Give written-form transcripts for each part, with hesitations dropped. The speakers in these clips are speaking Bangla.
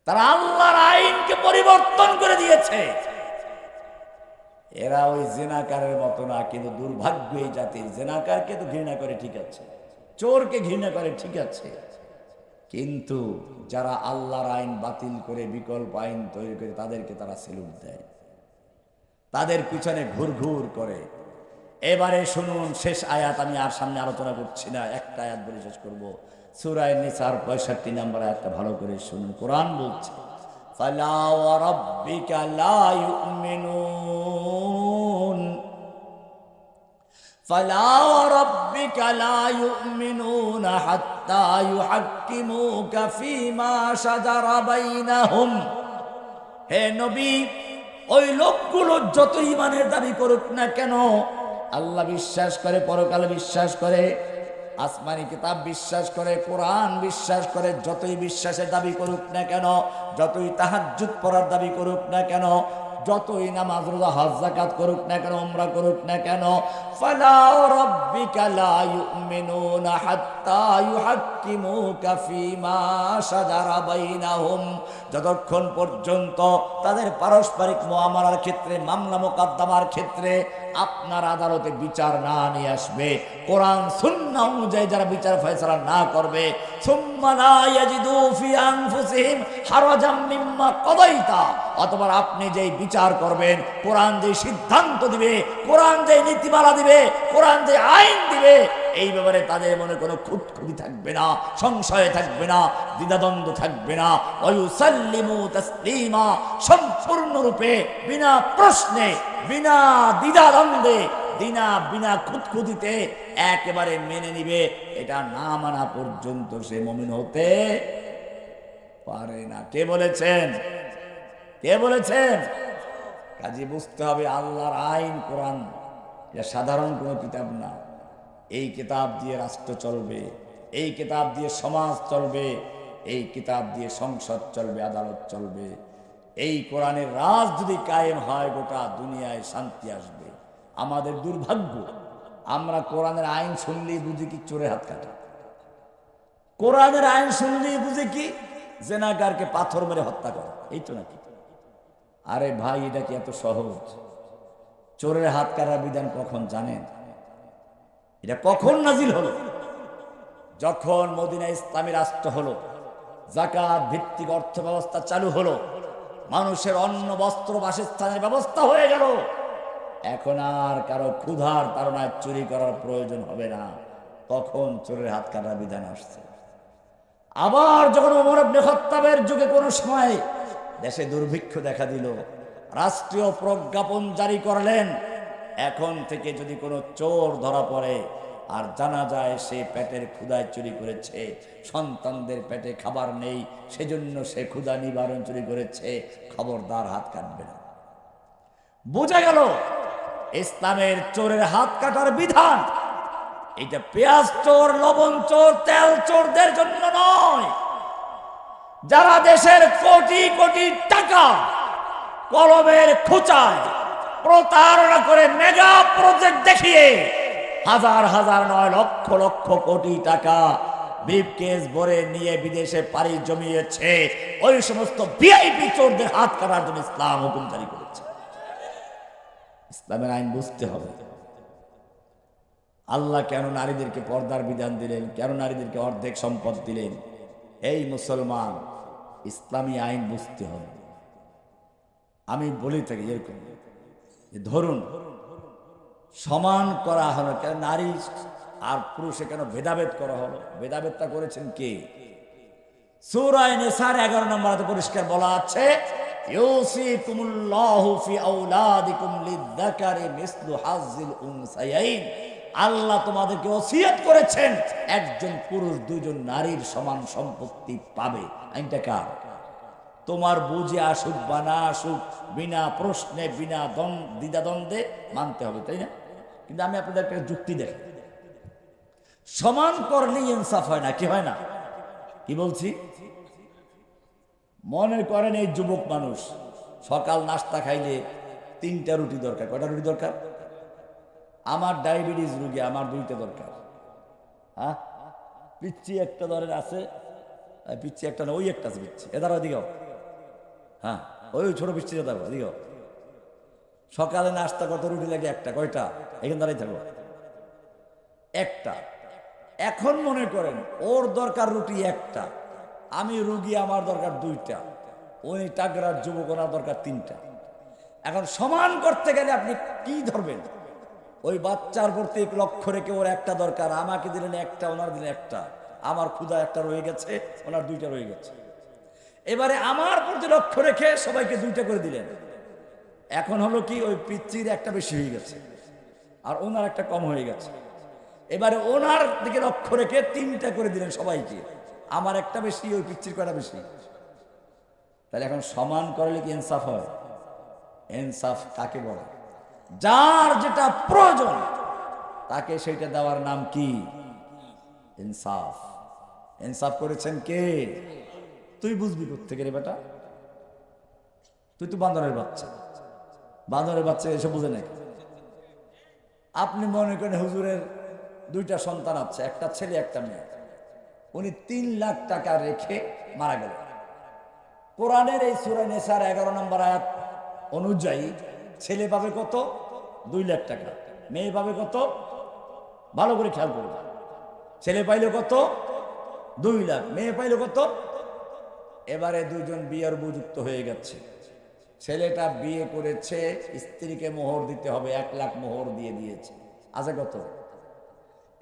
তারা আল্লাহর আইনকে পরিবর্তন করে দিয়েছে। এরা ওই জেনাকারের মতো না, কিন্তু দুর্ভাগ্য এই জাতির, জেনাকারকে তো ঘৃণা করে ঠিক আছে, চোরকে ঘৃণা করে ঠিক আছে, কিন্তু যারা আল্লাহর আইন বাতিল করে বিকল্প আইন তৈরি করে তাদেরকে তারা সেলুট দেয়, তাদের পিছনে ঘুরঘুর করে। এবারে শুনুন শেষ আয়াত, আমি আর সামনে আলোচনা করছি না, একটা আয়াত বলে শেষ করবো। সূরা নিসার 65 নম্বর আয়াতটা ভালো করে শুনুন। কোরআন বলছে, ফালা ওয়া রাব্বিকা লা ইউমিনুন, ফালা ওয়া রাব্বিকা লা ইউমিনুন হাত্তা ইউহাক্কিমুকা ফীমা শাজারা বাইনাহুম। হে নবী, ওই লোকগুলো যত ঈমানের দাবি করুক না কেন, আল্লাহ বিশ্বাস করে, পরকাল বিশ্বাস করে, আসমানি কিতাব বিশ্বাস করে, কোরআন বিশ্বাস করে, যতই বিশ্বাসের দাবি করুক না কেন, যতই তাহাজ্জুদ পড়ার দাবি করুক না কেন, যতই নামাজ রোজা হজ যাকাত করুক না কেন, উমরা করুক না কেন, ফালা রাব্বিকা লা ইউমিনুনা হাত্তা ইউহাক্কিমুকা ফীমা শাজারা বাইনাহুম, যতক্ষণ পর্যন্ত তাদের পারস্পরিক মুআমালার ক্ষেত্রে, মামলা মোকদ্দমার ক্ষেত্রে আপনার আদালতে বিচার না নিয়ে আসবে, কোরআন সুন্নাহ অনুযায়ী যারা বিচার ফয়সালা না করবে, সুম্মা লা ইয়াজিদু ফি আনফুসিহিম হারাজাম মিম্মা কাদাইতা, অতঃপর আপনি যেই বিচার করবেন, কোরআন যেই সিদ্ধান্ত দিবে, কোরআন যেই নীতিমালা দিবে, কোরআন যে আইন দিবে, এই ব্যাপারে তাদের মনে কোনো খুঁতখুঁতি থাকবে না, সংশয় থাকবে না, দ্বিধাদ্বন্দ্ব থাকবে না। ওয়ায়ুসাল্লিমু তাসলিমা, সম্পূর্ণরূপে বিনা প্রশ্নে, বিনা দ্বিধাদ্বন্দ্বে, বিনা খুঁতখুঁতিতে একেবারে মেনে নিবে। এটা না মানা পর্যন্ত সে মুমিন হতে পারে না। কে বলেছেন? কে বলেছেন? কাজে বুঝতে হবে আল্লাহর আইন কোরআন এটা সাধারণ কোনো কিতাব না। এই কিতাব দিয়ে রাষ্ট্র চলবে, এই কিতাব দিয়ে সমাজ চলবে, এই কিতাব দিয়ে সংসদ চলবে, আদালত চলবে। এই কোরআনের রাজ যদি কায়েম হয়, গোটা দুনিয়ায় শান্তি আসবে। আমাদের দুর্ভাগ্য, আমরা কোরআনের আইন শুনলেই বুঝি কি চোরে হাত কাটা, কোরআনের আইন শুনলেই বুঝি কি জেনাকারকে পাথর মেরে হত্যা করা, এই তো নাকি? আরে ভাই, এটা কি এত সহজ? চোরের হাত কাটার বিধান কখন জানেন? এটা কখন নাজিল হলো? যখন মদিনা ইসলামী রাষ্ট্র হলো, যাকাত ভিত্তিক অর্থ ব্যবস্থা চালু হলো, মানুষের অন্ন বস্ত্র বাসস্থানের ব্যবস্থা হয়ে গেল, এখন আর কারো ক্ষুধার তাড়নায় চুরি করার প্রয়োজন হবে না, তখন চোরের হাত কাটার বিধান আসছে। আবার যখন ওমর ইবনে খাত্তাবের যুগে কোনো সময় দেশে দুর্ভিক্ষ দেখা দিল, রাষ্ট্রীয় প্রজ্ঞাপন জারি করলেন, এখন থেকে যদি কোনো চোর ধরা পড়ে আর জানা যায় সে পেটের ক্ষুধায় চুরি করেছে, সন্তানদের পেটে খাবার নেই, সেজন্য সে ক্ষুধা নিবারণ চুরি করেছে, খবরদার হাত কাটবে না। বোঝা গেল ইসলামের চোরের হাত কাটার বিধান এটা পেঁয়াজ চোর, লবণ চোর, তেল চোরদের জন্য নয়। যারা দেশের কোটি কোটি টাকা কলমের খোঁচায় প্রতারণা করে মেগা প্রজেক্ট দেখিয়ে হাজার হাজার নয় লক্ষ লক্ষ কোটি টাকা ব্রিফকেস ভরে নিয়ে বিদেশে পাড়ি জমিয়েছে, ওই সমস্ত ভিআইপি চোরদের হাত কাটার জন্য ইসলাম হুকুম জারি করেছে। ইসলামের আইন বুঝতে হবে। আল্লাহ কেন নারীদেরকে পর্দার বিধান দিলেন, কেন নারীদেরকে অর্ধেক সম্পদ দিলেন? এই মুসলমান, ইসলামী আইন বুঝতে হবে। আমি বলি থাকি এরকম, ধরুন সমান করা হলো, কেন নারী আর পুরুষে কেন ভেদাভেদ করা হলো? ভেদাভেদটা করেছেন কে? সূরা নিসার 11 নম্বরে পরিষ্কার বলা আছে, ইউসিকুমুল্লাহু ফি আওলাদিকুম লিয-যাকারি মিসলু হাজ্জিল উনসায়াইন। আল্লাহ তোমাদেরকে ওসিয়ত করেছেন একজন পুরুষ দুইজন নারীর সমান সম্পত্তি পাবে। আইনটা কার? তোমার বুঝে আসুক বা না আসুক, বিনা প্রশ্নে, বিনা দ্বিধাদ্বন্দ্বে মানতে হবে, তাই না? কিন্তু আমি আপনাদের একটা যুক্তি দেখাই, সমান করলেই ইনসাফ হয় না। কি হয় না? কি বলছি? মনে করেন এই যুবক মানুষ সকাল নাস্তা খাইলে 3টা রুটি দরকার। কয়টা রুটি দরকার? আমার ডায়াবেটিস রোগী, আমার 2টা দরকার। হ্যাঁ, পিচ্ছি একটা ধরেন আছে, পিচ্ছি একটা না, ওই একটা আছে পিচ্ছি, এদার ওইদিকেও হ্যাঁ, ওই ছোট বৃষ্টি দাও দিও। সকালে নাস্তা কত রুটি লাগে? একটা। কয়টা? এখানে দাঁড়িয়ে থাকো, একটা। এখন মনে করেন ওর দরকার রুটি একটা, আমি রুগী, আমার দরকার দুইটা, ওই টাকরার যুবক ওনার দরকার তিনটা। এখন সমান করতে গেলে আপনি কি ধরবেন? ওই বাচ্চার প্রতি লক্ষ্য রেখে ওর একটা দরকার, আমাকে দিলেন একটা, ওনার দিলেন একটা। আমার ক্ষুধা একটা রয়ে গেছে, ওনার দুইটা রয়ে গেছে। এবারে আমার প্রতি লক্ষ্য রেখে সবাইকে দুইটা করে দিলেন। এখন হলো কি, ওই পিচ্চির একটা বেশি হয়ে গেছে আর ওনার একটা কম হয়ে গেছে। এবারে ওনার দিকে লক্ষ্য রেখে তিনটা করে দিলেন সবাইকে, আমার একটা বেশি, ওই পিচ্চির কয়টা বেশি। তাহলে এখন সমান করলে কি ইনসাফ হয়? ইনসাফ কাকে বলে? যার যেটা প্রয়োজন তাকে সেটা দেওয়ার নাম কি? ইনসাফ। ইনসাফ করেছেন কে? তুই বুঝবি কোত্থেকে রে বেটা? তুই তো বান্দরের বাচ্চা। বান্দরের বাচ্চা এসব বুঝে নাকি? আপনি মনে করেন হুজুরের দুইটা সন্তান আছে, একটা ছেলে একটা মেয়ে। উনি 3 লাখ টাকা রেখে মারা গেলেন। কোরআনের এই সূরা নিসার 11 নম্বর আয়াত অনুযায়ী ছেলে পাবে কত? 2 লাখ টাকা। মেয়ে পাবে কত? ভালো করে খেয়াল করবে। ছেলে পাইল কত? 2 লাখ। মেয়ে পাইল কত? এবারে দুইজন বিয়ের উপযুক্ত হয়ে গেছে। ছেলেটা বিয়ে করেছে, স্ত্রীকে মোহর দিতে হবে, 1 লাখ মোহর দিয়ে দিয়েছে। আছে কত?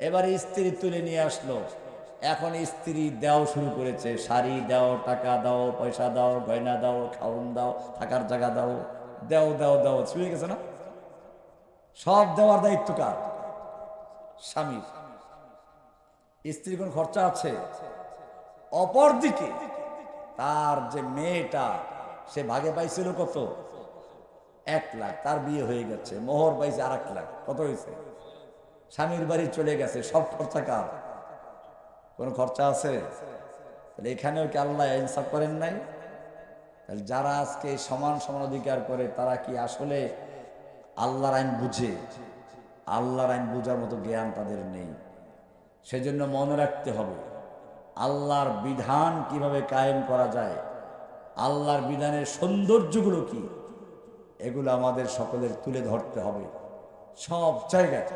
এবারে স্ত্রী তুলে নিয়ে আসলো। এখন স্ত্রী দেওয়া শুরু করেছে, শাড়ি দাও, টাকা দাও, পয়সা দাও, গয়না দাও, খাওন দাও, থাকার জায়গা দাও, দাও দাও দাও, শুয়ে গেছে না? সব দেওয়ার দায়িত্ব কার? স্বামীর। স্ত্রীর কোন খরচা আছে? অপরদিকে তার যে মেয়েটা, সে ভাগে পাইছিল কত? 1 লাখ। তার বিয়ে হয়ে গেছে, মোহর পাইছে আর 1 লাখ। কত হয়েছে? স্বামীর বাড়ি চলে গেছে, সব খরচা কার? কোন খরচা আছে? তাহলে এখানেও কি আল্লাহ ইনসাফ করেন নাই? তাহলে যারা আজকে সমান সমান অধিকার করে তারা কি আসলে আল্লাহর আইন বুঝে? আল্লাহর আইন বুঝার মতো জ্ঞান তাদের নেই। সেজন্য মনে রাখতে হবে আল্লাহর বিধান কিভাবে কায়েম করা যায়, আল্লাহর বিধানের সৌন্দর্যগুলো কি, এগুলো আমাদের সকলের তুলে ধরতে হবে। সব জায়গায়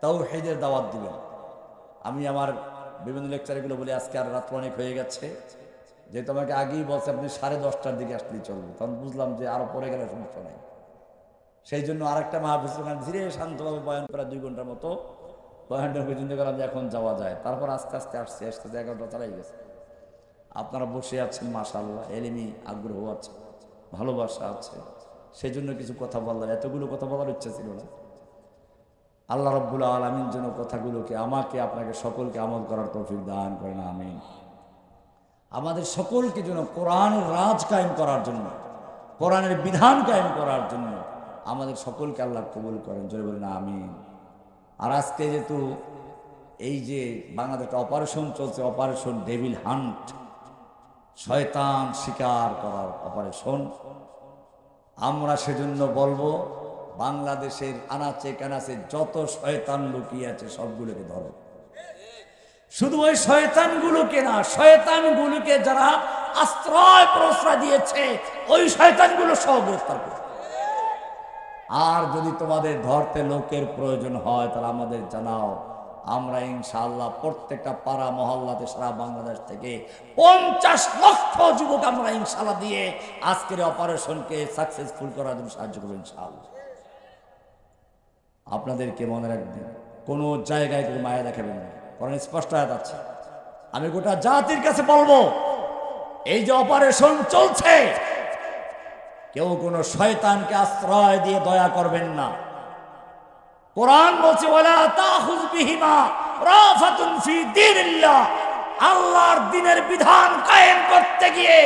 তাওহীদের দাওয়াত দিবেন। আমি আমার বিভিন্ন লেকচারগুলো বলে আজকে আর রাত অনেক হয়ে গেছে, যেহেতু আমাকে আগেই বলছে আপনি 10:30টার দিকে আসলেই চলবে, তখন বুঝলাম যে আরো পরে গেলে সমস্যা নাই। সেই জন্য আরেকটা মাহফিল ধীরে শান্তভাবে বয়ান করা 2 ঘন্টার মতো বয়ানটা চিন্তা করলাম যে এখন যাওয়া যায়। তারপর আস্তে আস্তে আসতে 11টা চালাই গেছে। আপনারা বসে আছেন, মাশাআল্লাহ, এলিমি আগ্রহ আছে, ভালোবাসা আছে, সেই জন্য কিছু কথা বললাম। এতগুলো কথা বলার ইচ্ছা ছিল না। আল্লাহ রাব্বুল আলামিন যেন কথাগুলোকে আমাকে আপনাকে সকলকে আমল করার তৌফিক দান করেন, আমিন। আমাদের সকলকে যেন কোরআনের রাজ কায়েম করার জন্য, কোরআনের বিধান কায়েম করার জন্য আমাদের সকলকে আল্লাহ কবুল করেন, জোরে বলেন আমিন। আর আজকে যেহেতু এই যে বাংলাদেশে অপারেশন চলছে, অপারেশন ডেভিল হান্ট, শয়তান শিকার করার অপারেশন, আমরা সেজন্য বলবো বাংলাদেশের আনাচে কানাচে যত শয়তান লুকিয়ে আছে সবগুলোকে ধরো। শুধু ওই শয়তানগুলোকে না, শয়তানগুলোকে যারা আশ্রয় প্রশ্রয় দিয়েছে ওই শয়তানগুলো সব গ্রেফতার করো। আর যদি তোমাদের ধরতে লোকের প্রয়োজন হয় তাহলে আমাদের জানাও, আমরা ইনশাআল্লাহ প্রত্যেকটা পাড়া মহল্লাতে সারা বাংলাদেশ থেকে 50 লক্ষ যুবক আমরা ইনশাআল্লাহ দিয়ে আজকের অপারেশনকে সাকসেসফুল করার জন্য সাহায্য করবো ইনশাআল্লাহ। আপনাদেরকে মনে রাখবেন, কোনো জায়গায় কোনো মায়া দেখাবেন না। কারণ স্পষ্ট আয়াত আছে। আমি গোটা জাতির কাছে বলবো, এই যে অপারেশন চলছে, কেউ কোনো শয়তানকে আশ্রয় দিয়ে দয়া করবেন না। কোরআন বলছে ওয়ালা তাখুয বিহিমা রাফাতুন ফি দীনিল্লাহ, আল্লাহর দ্বীনের বিধান কায়েম করতে গিয়ে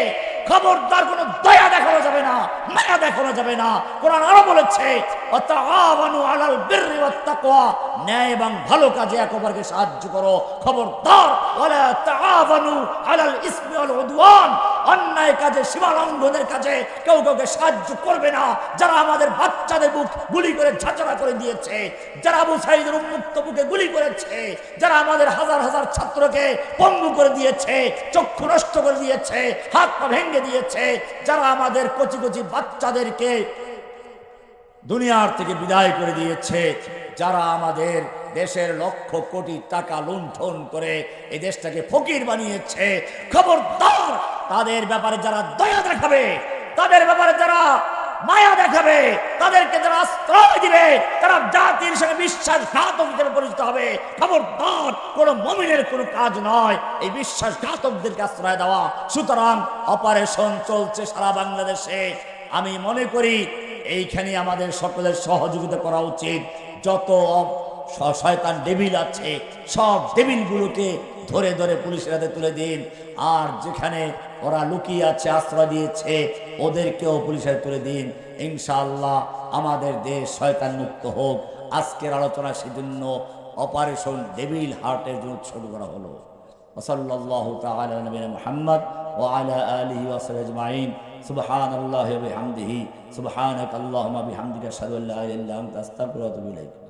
খবরদার কোনো দয়া দেখানো যাবে না, মায়া দেখানো যাবে না। কোরআন আরো বলেছে ওয়াতাআওয়ানু আলাল বিররি ওয়াত তাকওয়া, ন্যায় এবং ভালো কাজে একে অপরকে সাহায্য করো। খবরদার ওয়ালা তাআওয়ানু আলাল ইসমি ওয়াল উদওয়ান, অন্যায় কাজে, সীমা লঙ্ঘনের কাজে কেউ কাউকে সাহায্য করবে না। যারা আমাদের বাচ্চাদের বুক গুলি করে ঝাঁচড়া করে দিয়েছে, যারা আবু সাঈদের উন্মুক্ত বুকে গুলি করেছে, যারা আমাদের হাজার হাজার ছাত্রকে পঙ্গু করে দিয়েছে, চক্ষু নষ্ট করে দিয়েছে, হাত পা ভেঙে দিয়েছে, যারা আমাদের কচি কচি বাচ্চাদেরকে দুনিয়ার থেকে বিদায় করে দিয়েছে, যারা আমাদের দেশের লক্ষ কোটি টাকা লুণ্ঠন করে এই দেশটাকে ফকির বানিয়েছে, খবরদার তাদের ব্যাপারে যারা দয়া দেখাবে, তাদের ব্যাপারে যারা মায়া দেখাবে, তাদেরকে যারা আশ্রয় দিবে, তারা জাতির সঙ্গে বিশ্বাসঘাতক হিসেবে পরিচিত হবে। খবরদার, কোন মুমিনের কোনো কাজ নয় এই বিশ্বাসঘাতকদেরকে আশ্রয় দেওয়া। সুতরাং অপারেশন চলছে সারা বাংলাদেশে। আমি মনে করি এইখানে আমাদের সকলের সহযোগিতা করা উচিত। যত শয়তান ডেভিল আছে সব ডেভিলগুলোকে ধরে ধরে পুলিশের হাতে তুলে দিন, আর যেখানে ওরা লুকিয়ে আছে, আশ্রয় দিয়েছে, ওদেরকেও পুলিশের তুলে দিন। ইনশাআল্লাহ আমাদের দেশ শয়তান মুক্ত হোক। আজকের আলোচনা সেজন্য অপারেশন ডেভিল হার্টের জন্য শুরু করা হলো। সাল্লাল্লাহু তাআলা আলা নবিয়িনা মুহাম্মদ ওয়া আলা আলিহি ওয়া সাহবিহি আজমাইন। সুবহানাল্লাহি ওয়া বিহামদিহি, সুবহানাকাল্লাহুম্মা বিহামদিকা আশহাদু আল্লা ইলাহা ইল্লা আনতা আস্তাগফিরুকা ওয়া আতুবু ইলাইক।